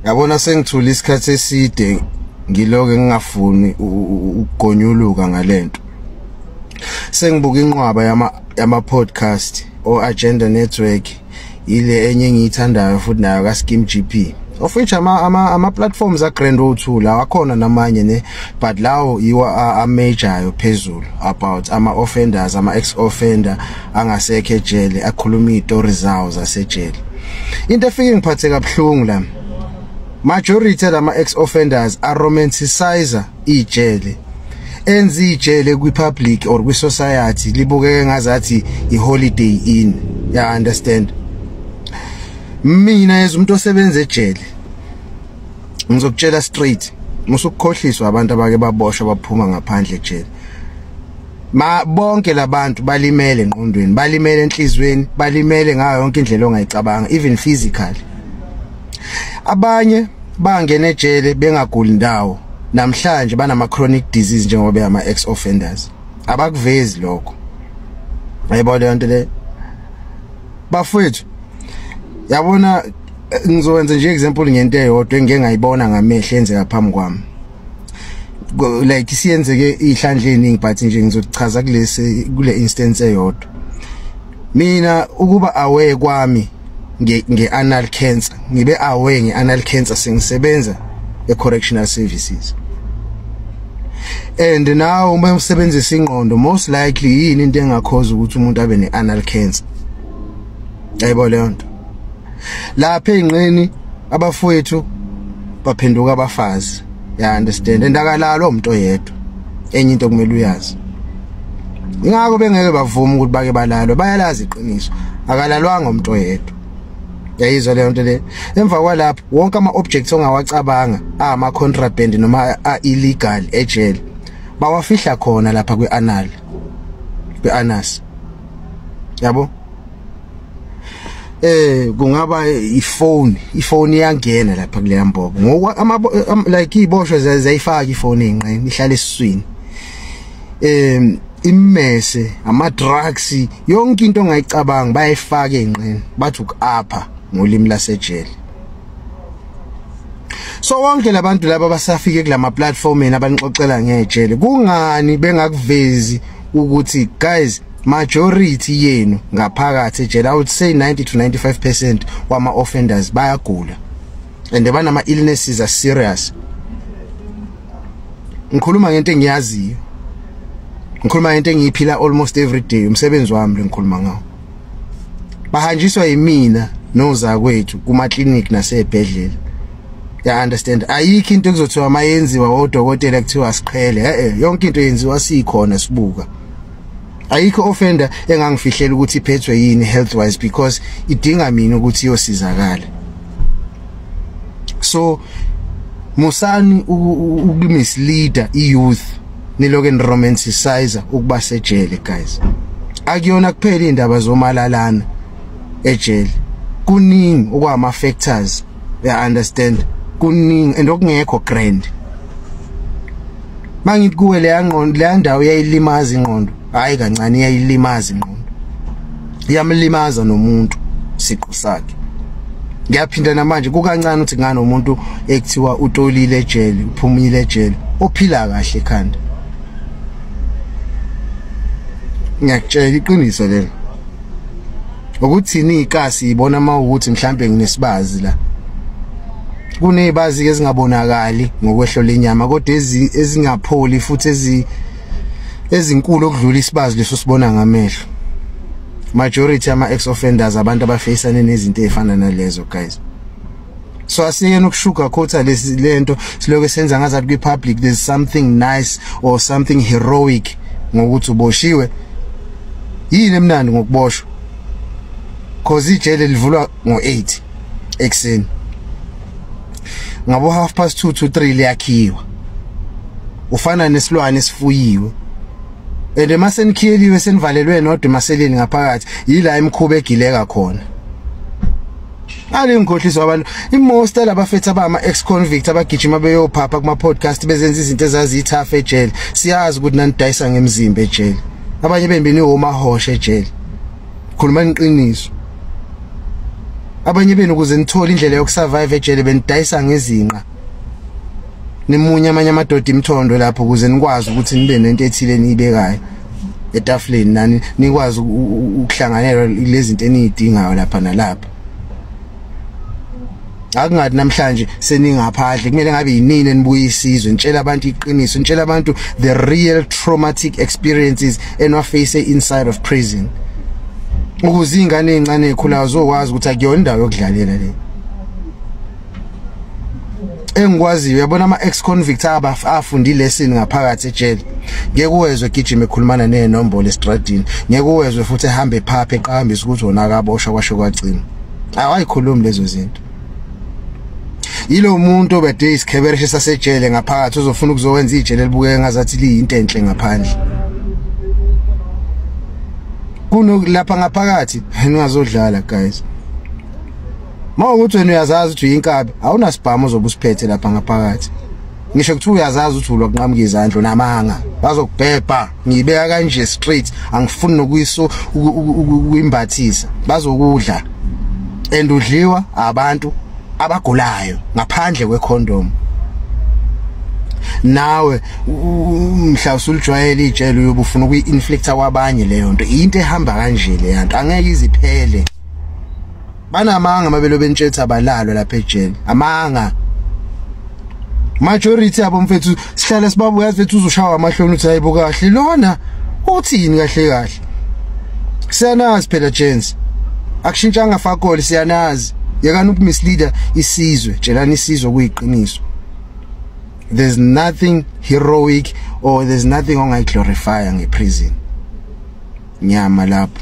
Yabona sengithula isikhathi eside ngiloke ngingafuni ukugonyuluka ngalento. Sengibuka inqwaba yama podcast o Agenda Network ile enye engiyithandayo futhi nayo ka Scheme GP. Of which ama platforms a Grand O2 la akhona namanye ne, but lawo yiwa a major phezulu about ama offenders, ama ex offender angasekho ejele akhuluma izitori zawo zasejele. Into efike ngiphathe kabuhlungu la, majority lama ex offenders are romanticizer ijele, enzi ijele kwi public or kwi society libukeke ngazathi I holiday inn. Ya understand? Mina as umuntu osebenza ejele ngizokutshela straight, musukukhohliswa abantu abake baboshwa baphuma ngaphandle ejele. Bonke labantu balimele engqondweni, balimele enhlizweni, balimele ngayo yonke indlela ongayicabanga, even physically. Abanye bangena ejele bengaguli ndawo, namhlanje banama chronic disease njengoba ama ex offenders. Abakuvezi lokho. Ayibona yonke le. Bafowethu, yabona ngizowenza nje example ngento eyodwa engeke ngayibona ngamehlo enzeka phambi kwami. Like siyenzeke ihlandleni but nje ngizochaza kule instance eyodwa. Mina ukuba aware kwami nge-anal cancer, ngibe aware nge-anal cancer sengisebenza e-correctional services. And now uma usebenzisa ingqondo, most likely yini into engakhoza ukuthi umuntu abe ne-anal cancer. Ayibona leyo nto. Lapha engqeni abafowethu baphenduka abafazi. Ya understand? Endakalalo umuntu oyedwa. Enye into kumele uyazi. Ingakho bengeke bavuma ukuthi bake balalwe, bayalazi iqiniso. Akalalwanga umuntu oyedwa. Yayizwa leyo nto le. Emva kwalapho wonke ama objects ongawacabanga ama contraband noma illegal ejele bawafihla khona lapha kwi-anal, kwi-anus. Yabo? Kungaba ifone iyangena lapha kule mbobo. Ngoku like iboshwe zayifaka ifone engqeni ihlala esiswini. Immese, ama drugs, yonke into ongayicabanga bayifaka engqeni, bathi ukapha ngolimi lasejele. So wonke labantu laba basafike kulama platform abanixoxela ngejele, kungani bengakuvezi ukuthi guys majority yenu ngaphakathi ejele, I would say 90 to 95% wama offenders bayagula and banama illnesses are serious. Ngikhuluma ngento engiyaziyo, ngikhuluma ngento engiyiphila almost every day, umsebenzi wami lo ngikhuluma ngawo. Bahanjiswa yimina nozakwethu kuma clinic nasebhedlela. Ya understand? Ayikho into ekuzothiwa mayenziwa odokotela kuthiwa siqhele, yonke into yenziwa sikhona sibuka. Ayikho offender engangifihlela ukuthi iphethwe yini health wise because idinga mina ukuthi iyosizakala. So musani ukumisleader youth niloke niromanticizer ukuba sejele guys. Akuyona kuphela indaba zomalalana ejele, kuningi okwama factors. Ya understand? Kuningi and okungekho grand. Mangithi kuwe le ndawo yayilimaza ingqondo, hayi kancane iyayilimaza ingqondo, iyamlimaza nomuntu siqu sakhe. Ngiyaphinda namanje kukancane ukuthi ngane umuntu ekuthiwa utolile ejele, uphumile ejele, ophila kahle ekhanda. Ngiyakutshela iqiniso lelo. Ukuthi ni ikasi ibona mawukuthi mhlambe nginesibazi la. Kunezibazi ezingabonakali ngokwehlo lenyama kodwa ezingapholi futhi ezinkulu okudlula isibazi leso sibona ngamehlo. Majority ama ex offenders abantu abafacane nezinto ezifana nalezo guys. So asiyena ukushuka khotha lento siloke senza ngazathi kwi public there's something nice or something heroic ngokuthi uboshiwe. Yini emnandi ngokuboshwa? Cause ijele livulwa ngo8 ekseni. Ngabo 2:30 to 3 liyakhiwa. Ufana nesilwane esifuyiwe. Ende masenikhiyeliwe senivalelwe nodwa emaseleni ngaphakathi, yila imkhuba egileka khona. Ale ngikhohliswa abantu, imost labafethu abama ex convict abagijima beyophapha kuma podcast bezenza izinto ezazithafa ejele. Siyazi ukuthi nanidayisa ngemzimba ejele. Abanye bembini omahosha ejele. Khuluma iqiniso. abanye benu ukuze nithola indlela yokusurvive ejele benidayisa ngezinqa nimunye amanye amadoda imthondo lapho ukuze nikwazi ukuthi nibe nento ethile niyibekayo etafuleni nani nikwazi ukuhlanganela lezi zinto enidingayo lapha nalapha. Akungathi namhlanje seningaphandle kumele ngabe yinini enibuye isizwe nitshela abantu iqiniso, nitshela abantu the real traumatic experiences enwaface inside of prison ukuze ingane ezincane ezikhulayo zokwazi ukuthi akuyona indawo yokudlalela le. Engikwaziyo yabona ama ex convict afundile lesson ngaphakathi ejele ngeke uwezwe gijima ekhulumana nezinombolo estradini, ngeke uwezwe futhi ehambe phapha eqhambisa ukuthi wona akaboshwa kwasho kwagcina. Awayikhulumi lezo zinto. Yilo muntu obede isikhebereshe sasejele ngaphakathi uzofuna ukuzowenza ijele libukeke ngazathi liyinto enhle ngaphandle. Kuno lapha ngaphakathi ningazodlala guys. Mawukuthi wena uyazazi ukuthi uyinkabi awunasibhamu ozobusiphethe lapha ngaphakathi. Ngisho ukuthi uyazazi ukuthi ulwa kunqamuka izandla namanga bazokubhebha ngibeka kanje straight angifuni nokuyiso ukuyimbathisa bazokudla endudliwa abantu abagulayo ngaphandle kwecondom. Nawe mhla usulijwayela ijele uyobufuna ukuyi-inflicta kwabanye leyo nto into ehamba kanje le yanto angeke iziphele. Banamanga mabelo bentshetsha abalalo lapha ejele amanga majority abo mfethu sihlala sibabu yazi fethu uzoshawa amahloni uthi hayibo kahle lona uthini kahle kahle. Siyanazi phela chance akushintshanga fakoli siyanazi yakani ukumisleader isizwe tshelani isizwe kuyiqiniso. There's nothing heroic or there's nothing ongayiglorify ngeprison nyama lapho.